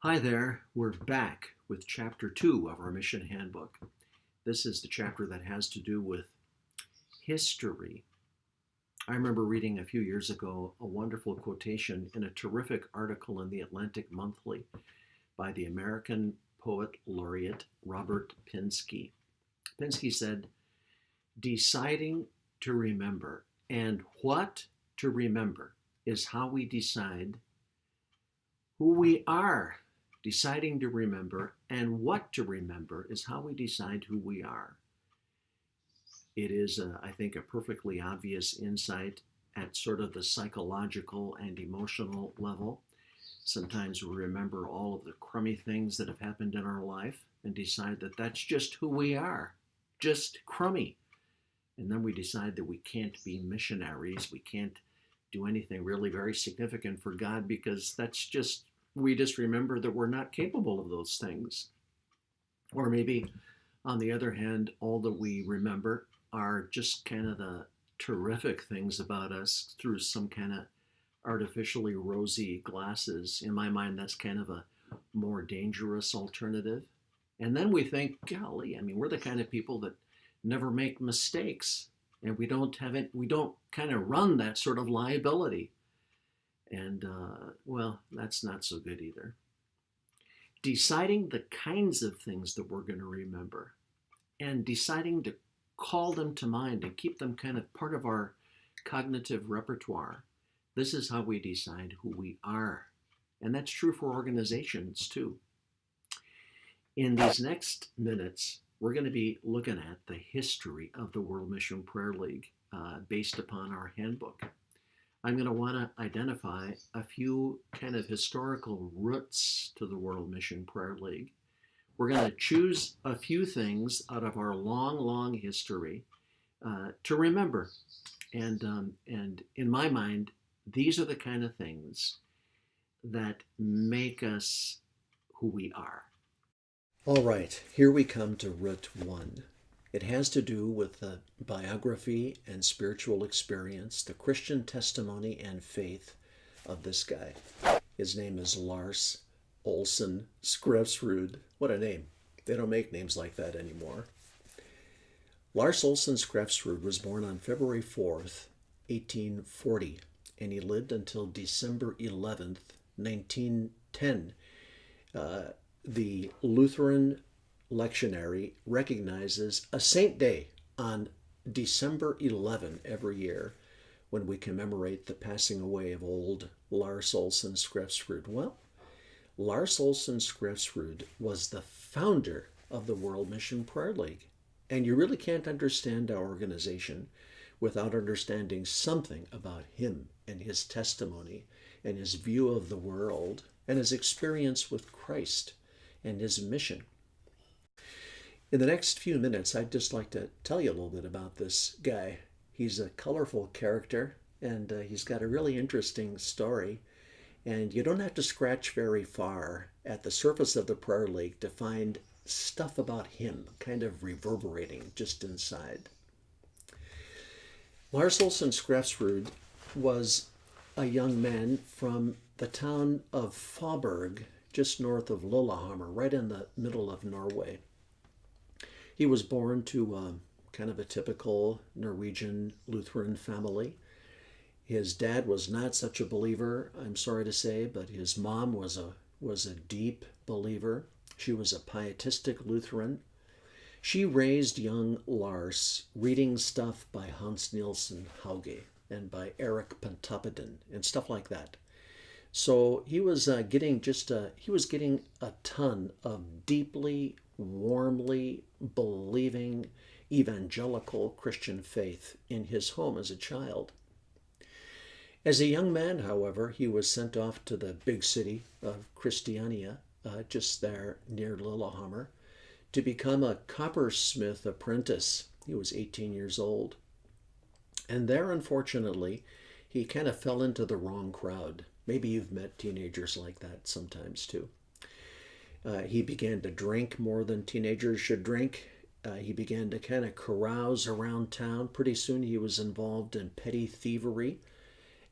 Hi there, we're back with Chapter 2 of our Mission Handbook. This is the chapter that has to do with history. I remember reading a few years ago a wonderful quotation in a terrific article in the Atlantic Monthly by the American poet laureate Robert Pinsky. Pinsky said, "Deciding to remember and what to remember is how we decide who we are. Deciding to remember and what to remember is how we decide who we are." It is, I think, a perfectly obvious insight at sort of the psychological and emotional level. Sometimes we remember all of the crummy things that have happened in our life and decide that that's just who we are, just crummy. And then we decide that we can't be missionaries. We can't do anything really very significant for God because we just remember that we're not capable of those things. Or maybe, on the other hand, all that we remember are just kind of the terrific things about us through some kind of artificially rosy glasses. In my mind, that's kind of a more dangerous alternative. And then we think, golly, we're the kind of people that never make mistakes, and we don't kind of run that sort of liability. And, well, that's not so good either. Deciding the kinds of things that we're going to remember and deciding to call them to mind and keep them kind of part of our cognitive repertoire. This is how we decide who we are. And that's true for organizations too. In these next minutes, we're going to be looking at the history of the World Mission Prayer League based upon our handbook. I'm going to want to identify a few kind of historical roots to the World Mission Prayer League. We're going to choose a few things out of our long history to remember. And in my mind, these are the kind of things that make us who we are. All right, here we come to root one. It has to do with the biography and spiritual experience, the Christian testimony and faith of this guy. His name is Lars Olsen Skrefsrud. What a name. They don't make names like that anymore. Lars Olsen Skrefsrud was born on February 4th, 1840, and he lived until December 11th, 1910. The Lutheran lectionary recognizes a saint day on December 11 every year when we commemorate the passing away of old Lars Olsen Skrefsrud. Well, Lars Olsen Skrefsrud was the founder of the World Mission Prayer League. And you really can't understand our organization without understanding something about him and his testimony and his view of the world and his experience with Christ and his mission. In the next few minutes, I'd just like to tell you a little bit about this guy. He's a colorful character, and he's got a really interesting story. And you don't have to scratch very far at the surface of the prayer league to find stuff about him kind of reverberating just inside. Lars Olsen Skrefsrud was a young man from the town of Fauborg, just north of Lillehammer, right in the middle of Norway. He was born to kind of a typical Norwegian Lutheran family. His dad was not such a believer, I'm sorry to say, but his mom was a deep believer. She was a pietistic Lutheran. She raised young Lars reading stuff by Hans Nielsen Hauge and by Eric Pontoppidan and stuff like that. So he was getting a ton of deeply, warmly believing evangelical Christian faith in his home as a child. As a young man, however, he was sent off to the big city of Christiania, just there near Lillehammer, to become a coppersmith apprentice. He was 18 years old. And there, unfortunately, he kind of fell into the wrong crowd. Maybe you've met teenagers like that sometimes too. He began to drink more than teenagers should drink. He began to kind of carouse around town. Pretty soon he was involved in petty thievery.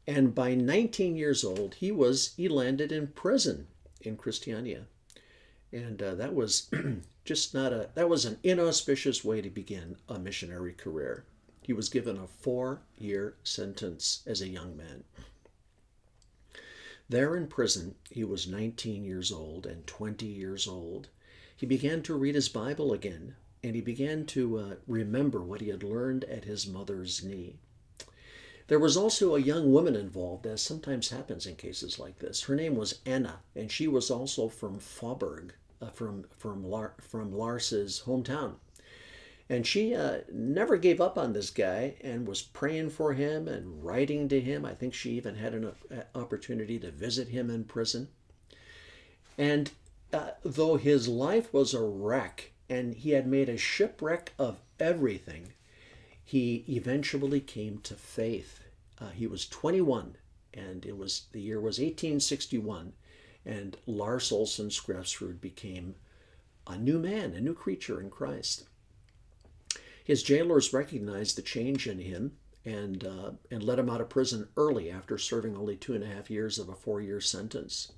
And by 19 years old, he landed in prison. in Christiania. And that was that was an inauspicious way to begin a missionary career. He was given a 4-year sentence as a young man. There in prison, he was 19 years old and 20 years old. He began to read his Bible again, and he began to remember what he had learned at his mother's knee. There was also a young woman involved, as sometimes happens in cases like this. Her name was Anna, and she was also from Faubourg, from Lars's hometown. And she never gave up on this guy and was praying for him and writing to him. I think she even had an opportunity to visit him in prison. And though his life was a wreck and he had made a shipwreck of everything, he eventually came to faith. He was 21, and the year was 1861, and Lars Olsen Skrefsrud became a new man, a new creature in Christ. His jailers recognized the change in him and let him out of prison early after serving only 2.5 years of a 4-year sentence.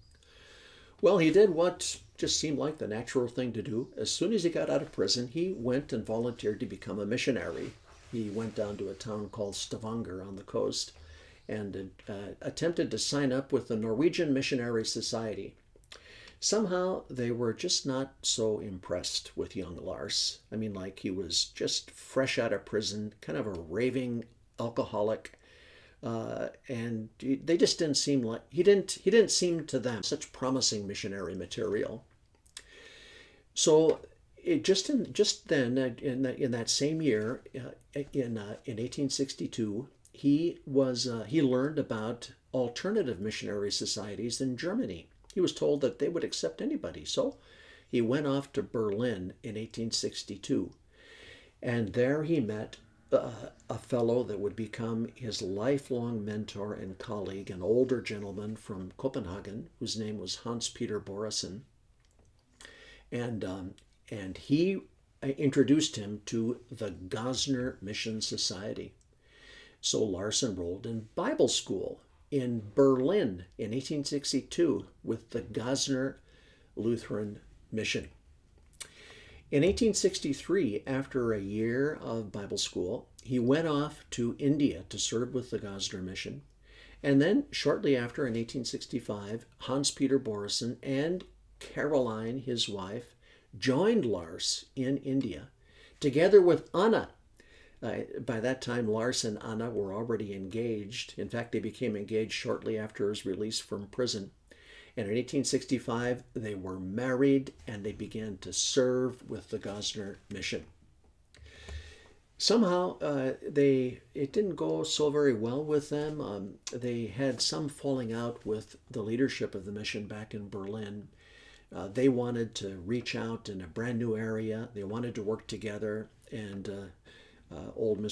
Well, he did what just seemed like the natural thing to do. As soon as he got out of prison, he went and volunteered to become a missionary. He went down to a town called Stavanger on the coast and attempted to sign up with the Norwegian Missionary Society. Somehow they were just not so impressed with young Lars. I mean, like, he was just fresh out of prison, kind of a raving alcoholic, and they just didn't seem like he didn't seem to them such promising missionary material. So in that same year, in 1862, he learned about alternative missionary societies in Germany. He was told that they would accept anybody, so he went off to Berlin in 1862, and there he met a fellow that would become his lifelong mentor and colleague, an older gentleman from Copenhagen whose name was Hans-Peter Borresen, and he introduced him to the Gosner Mission Society. So Lars enrolled in Bible school in Berlin in 1862 with the Gosner Lutheran Mission. In 1863, after a year of Bible school, he went off to India to serve with the Gosner Mission. And then shortly after, in 1865, Hans-Peter Borresen and Caroline, his wife, joined Lars in India, together with Anna. By that time, Lars and Anna were already engaged. In fact, they became engaged shortly after his release from prison. And in 1865, they were married and they began to serve with the Gosner Mission. Somehow, it didn't go so very well with them. They had some falling out with the leadership of the mission back in Berlin. They wanted to reach out in a brand new area. They wanted to work together, and old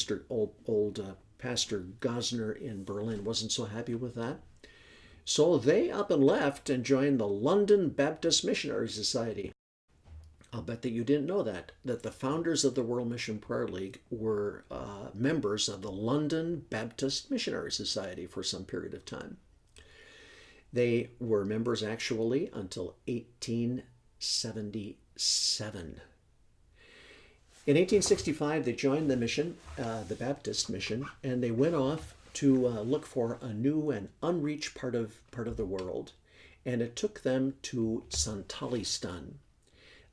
Pastor Gosner in Berlin wasn't so happy with that. So they up and left and joined the London Baptist Missionary Society. I'll bet that you didn't know that the founders of the World Mission Prayer League were members of the London Baptist Missionary Society for some period of time. They were members actually until 1877. In 1865, they joined the mission, the Baptist mission, and they went off to look for a new and unreached part of the world. And it took them to Santalistan.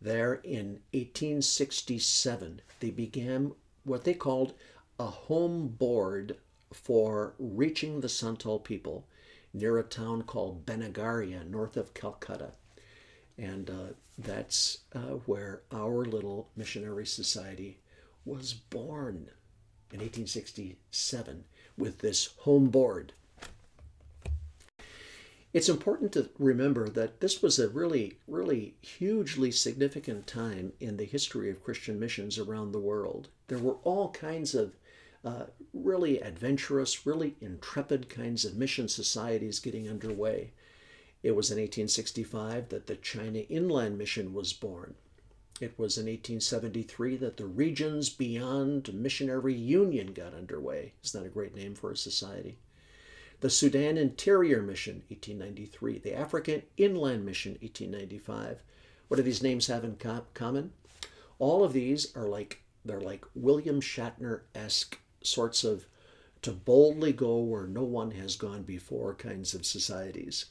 There in 1867, they began what they called a home board for reaching the Santal people near a town called Benagaria, north of Calcutta. And that's where our little missionary society was born in 1867 with this home board. It's important to remember that this was a really, really hugely significant time in the history of Christian missions around the world. There were all kinds of really adventurous, really intrepid kinds of mission societies getting underway. It was in 1865 that the China Inland Mission was born. It was in 1873 that the Regions Beyond Missionary Union got underway. Isn't that a great name for a society? the Sudan Interior Mission, 1893, the African Inland Mission, 1895. What do these names have in common? All of these are they're like William Shatner-esque sorts of to boldly go where no one has gone before kinds of societies.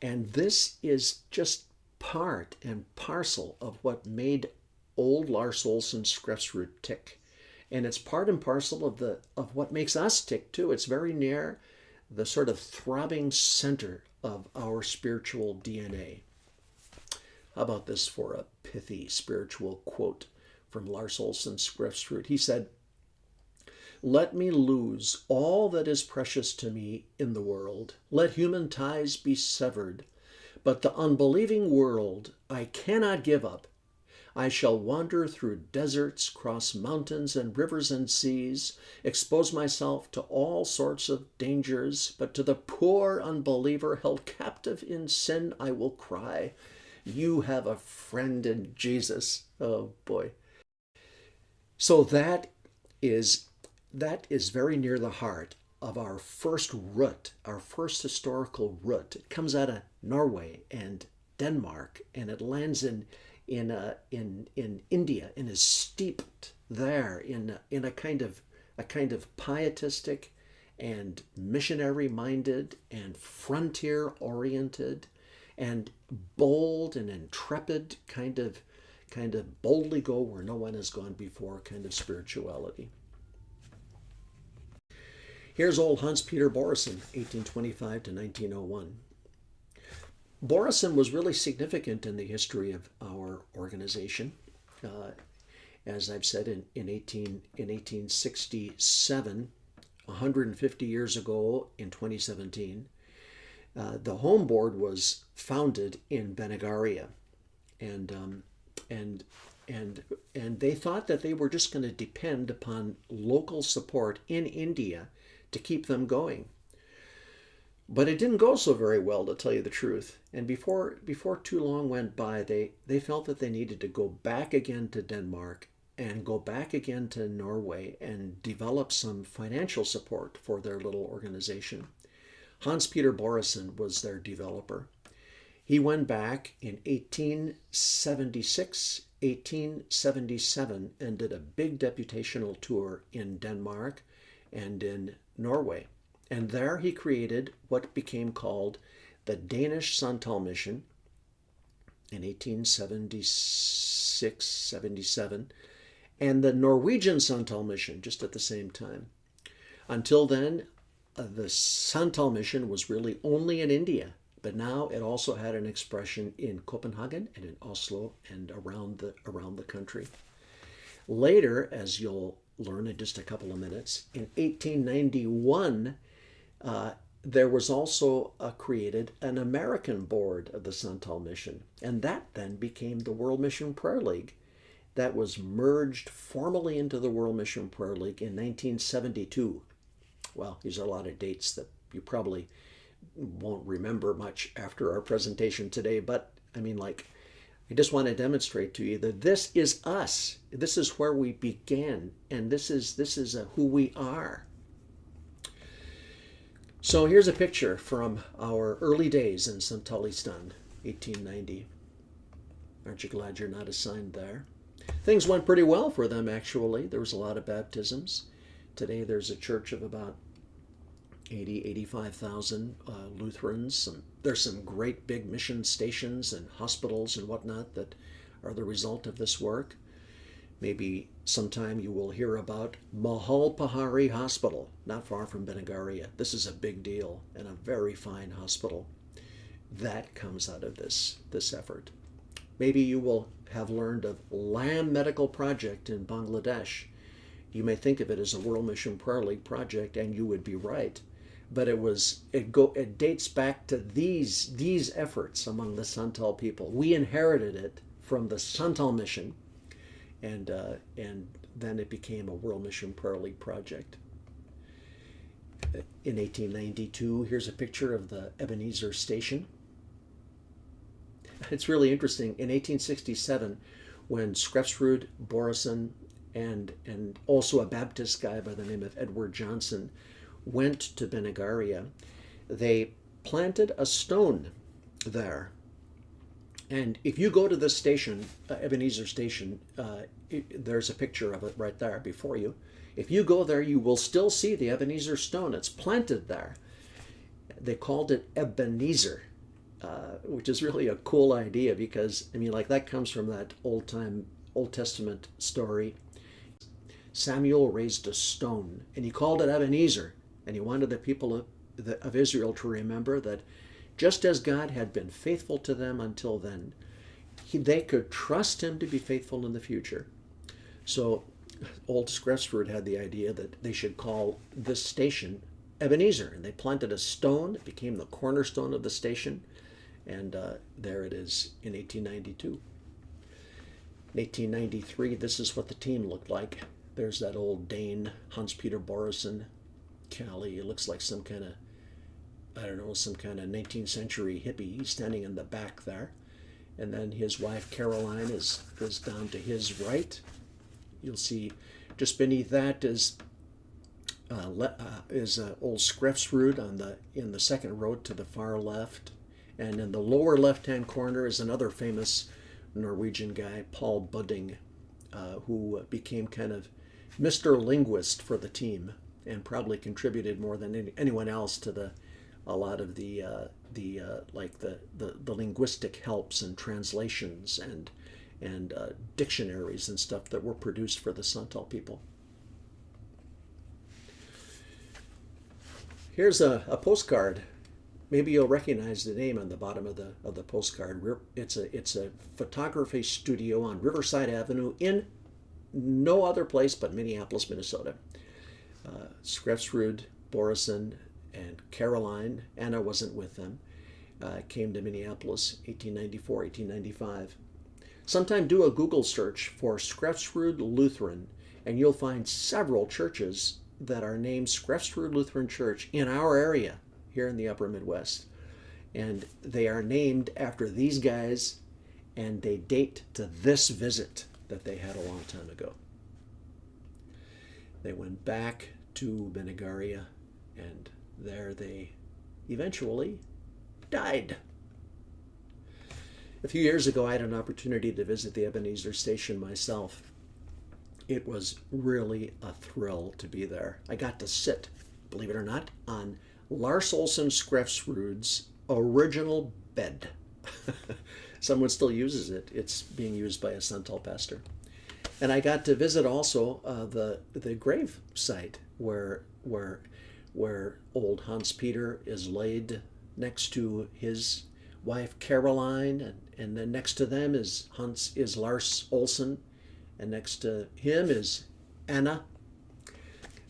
And this is just part and parcel of what made old Lars Olsen Skrefsrud tick. And it's part and parcel of what makes us tick too. It's very near the sort of throbbing center of our spiritual DNA. How about this for a pithy spiritual quote from Lars Olsen Skrefsrud? He said, "Let me lose all that is precious to me in the world. Let human ties be severed. But the unbelieving world I cannot give up. I shall wander through deserts, cross mountains and rivers and seas, expose myself to all sorts of dangers, but to the poor unbeliever held captive in sin I will cry, 'You have a friend in Jesus.'" Oh boy. So that is very near the heart of our first root, our first historical root. It comes out of Norway and Denmark, and it lands in India and is steeped there in a kind of pietistic and missionary-minded and frontier-oriented and bold and intrepid kind of boldly go where no one has gone before kind of spirituality. Here's old Hans-Peter Borisson, 1825 to 1901. Borisson was really significant in the history of our organization. As I've said, in 1867, 150 years ago in 2017, the Home Board was founded in Benegaria, and they thought that they were just going to depend upon local support in India to keep them going. But it didn't go so very well, to tell you the truth. And before too long went by, they felt that they needed to go back again to Denmark and go back again to Norway and develop some financial support for their little organization. Hans-Peter Borisson was their developer. He went back in 1876, 1877, and did a big deputational tour in Denmark and in Norway. And there he created what became called the Danish Santal Mission in 1876, 77, and the Norwegian Santal Mission just at the same time. Until then, the Santal Mission was really only in India, but now it also had an expression in Copenhagen and in Oslo and around the country. Later, as you'll learn in just a couple of minutes, in 1891, there was also created an American board of the Santal Mission, and that then became the World Mission Prayer League. That was merged formally into the World Mission Prayer League in 1972. Well, these are a lot of dates that you probably won't remember much after our presentation today, but I mean, I just want to demonstrate to you that this is us. This is where we began, and this is who we are. So here's a picture from our early days in Santalistan, 1890. Aren't you glad you're not assigned there? Things went pretty well for them, actually. There was a lot of baptisms. Today there's a church of about 85,000 Lutherans. There's some great big mission stations and hospitals and whatnot that are the result of this work. Maybe sometime you will hear about Mahal Pahari Hospital, not far from Benegaria. This is a big deal and a very fine hospital. That comes out of this effort. Maybe you will have learned of Lamb Medical Project in Bangladesh. You may think of it as a World Mission Prayer League project, and you would be right. But it dates back to these efforts among the Santal people. We inherited it from the Santal Mission, and then it became a World Mission Prayer League project. In 1892, here's a picture of the Ebenezer Station. It's really interesting. In 1867, when Skrefsrud, Borisson, and also a Baptist guy by the name of Edward Johnson went to Benegaria, they planted a stone there. And if you go to this station, Ebenezer Station, there's a picture of it right there before you. If you go there, you will still see the Ebenezer stone. It's planted there. They called it Ebenezer, which is really a cool idea because, I mean, like that comes from that Old Testament story. Samuel raised a stone, and he called it Ebenezer, and he wanted the people of Israel to remember that just as God had been faithful to them until then, they could trust him to be faithful in the future. So old Skrefsrud had the idea that they should call this station Ebenezer, and they planted a stone. It became the cornerstone of the station, and there it is in 1892. In 1893, this is what the team looked like. There's that old Dane, Hans-Peter Borison, Callie. It looks like some kind of, I don't know, some kind of 19th century hippie. He's standing in the back there. And then his wife, Caroline, is down to his right. You'll see just beneath that is old Skrefsrud in the second row to the far left. And in the lower left-hand corner is another famous Norwegian guy, Paul Budding, who became kind of Mr. Linguist for the team and probably contributed more than anyone else to a lot of the linguistic helps and translations and dictionaries and stuff that were produced for the Santal people. Here's a postcard. Maybe you'll recognize the name on the bottom of the postcard. It's a photography studio on Riverside Avenue in no other place but Minneapolis, Minnesota. Skrefsrud, Borison, and Caroline, Anna wasn't with them, came to Minneapolis 1894, 1895. Sometime do a Google search for Skrefsrud Lutheran, and you'll find several churches that are named Skrefsrud Lutheran Church in our area here in the upper Midwest. And they are named after these guys, and they date to this visit that they had a long time ago. They went back to Benegaria, and there they eventually died. A few years ago, I had an opportunity to visit the Ebenezer station myself. It was really a thrill to be there. I got to sit, believe it or not, on Lars Olsen Skrefsrud's original bed. Someone still uses it. It's being used by a Santal pastor. And I got to visit also the grave site where old Hans Peter is laid next to his wife Caroline, and then next to them is Lars Olsen, and next to him is Anna.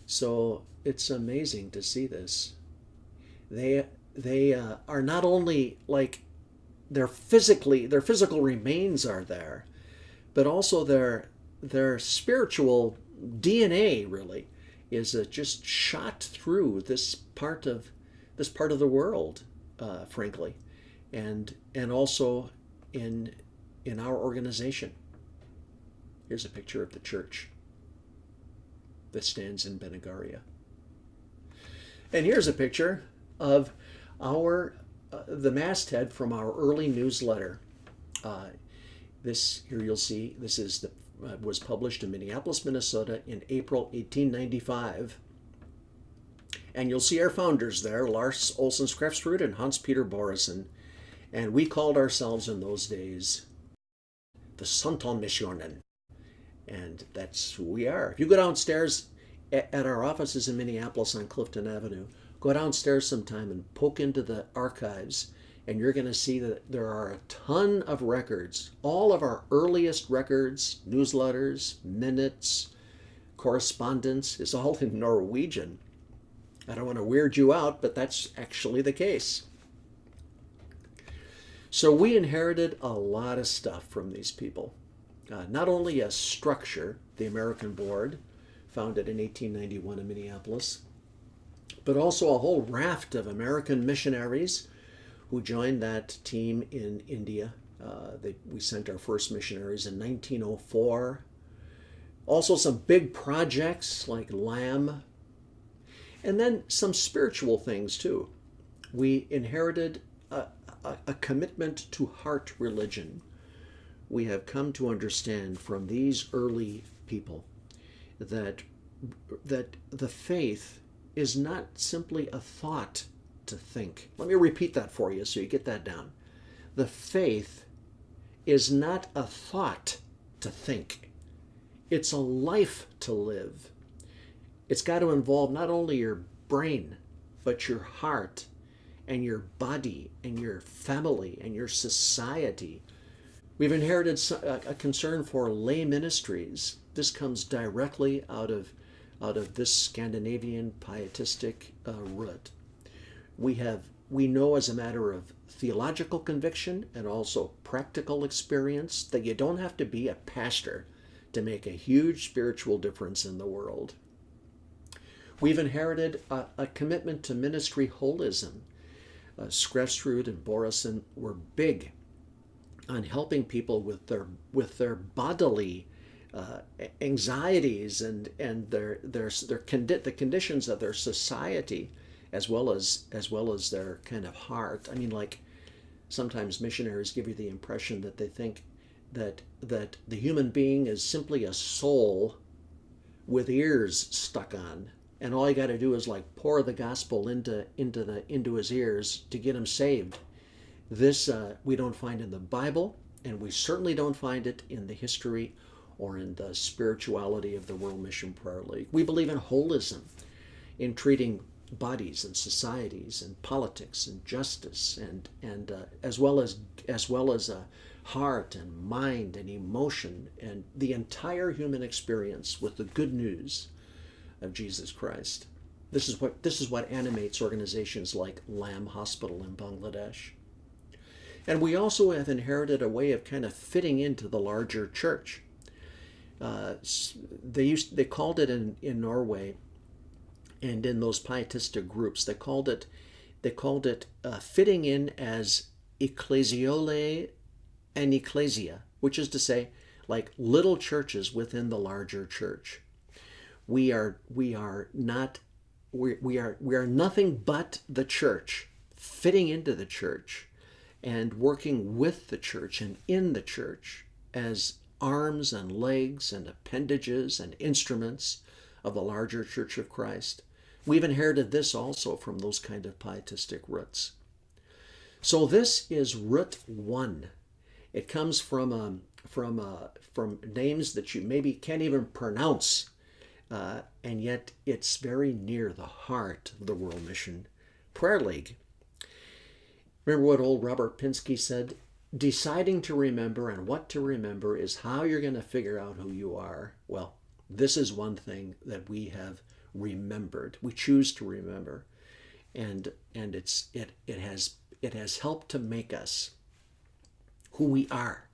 So it's amazing to see this. They are not only like their physical remains are there, but also their spiritual DNA really is just shot through this part of the world, frankly, and also in our organization. Here's a picture of the church that stands in Benegaria, and here's a picture of the masthead from our early newsletter. This here you'll see. This is was published in Minneapolis, Minnesota in April 1895. And you'll see our founders there, Lars Olsen Skrefsrud and Hans-Peter Borison. And we called ourselves in those days the Santal Mission. And that's who we are. If you go downstairs at our offices in Minneapolis on Clifton Avenue, go downstairs sometime and poke into the archives, and you're going to see that there are a ton of records. All of our earliest records, newsletters, minutes, correspondence is all in Norwegian. I don't want to weird you out, but that's actually the case. So we inherited a lot of stuff from these people. Not only a structure, the American Board, founded in 1891 in Minneapolis, but also a whole raft of American missionaries who joined that team in India. We sent our first missionaries in 1904. Also some big projects like LAM. And then some spiritual things too. We inherited a commitment to heart religion. We have come to understand from these early people that the faith is not simply a thought to think. Let me repeat that for you so you get that down. The faith is not a thought to think. It's a life to live. It's got to involve not only your brain, but your heart and your body and your family and your society. We've inherited a concern for lay ministries. This comes directly out of this Scandinavian pietistic root. We know as a matter of theological conviction and also practical experience that you don't have to be a pastor to make a huge spiritual difference in the world. We've inherited a commitment to ministry holism. Skrefsrud and Borison were big on helping people with their bodily anxieties and the conditions of their society, as well as their kind of heart. I mean, like sometimes missionaries give you the impression that they think that the human being is simply a soul with ears stuck on, and all you got to do is like pour the gospel into his ears to get him saved. This we don't find in the Bible, and we certainly don't find it in the history or in the spirituality of the World Mission Prayer League. We believe in holism, in treating bodies and societies and politics and justice and as well as heart and mind and emotion and the entire human experience with the good news of Jesus Christ. This is what animates organizations like Lamb Hospital in Bangladesh. And we also have inherited a way of kind of fitting into the larger church. They called it in Norway, and in those pietistic groups, they called it fitting in as ecclesiolae and ecclesia, which is to say, like little churches within the larger church. We are nothing but the church, fitting into the church, and working with the church and in the church as arms and legs and appendages and instruments of the larger Church of Christ. We've inherited this also from those kind of pietistic roots. So this is root one. It comes from names that you maybe can't even pronounce, and yet it's very near the heart of the World Mission Prayer League. Remember what old Robert Pinsky said? Deciding to remember and what to remember is how you're going to figure out who you are. Well, this is one thing that we have remembered. We choose to remember, and it has helped to make us who we are.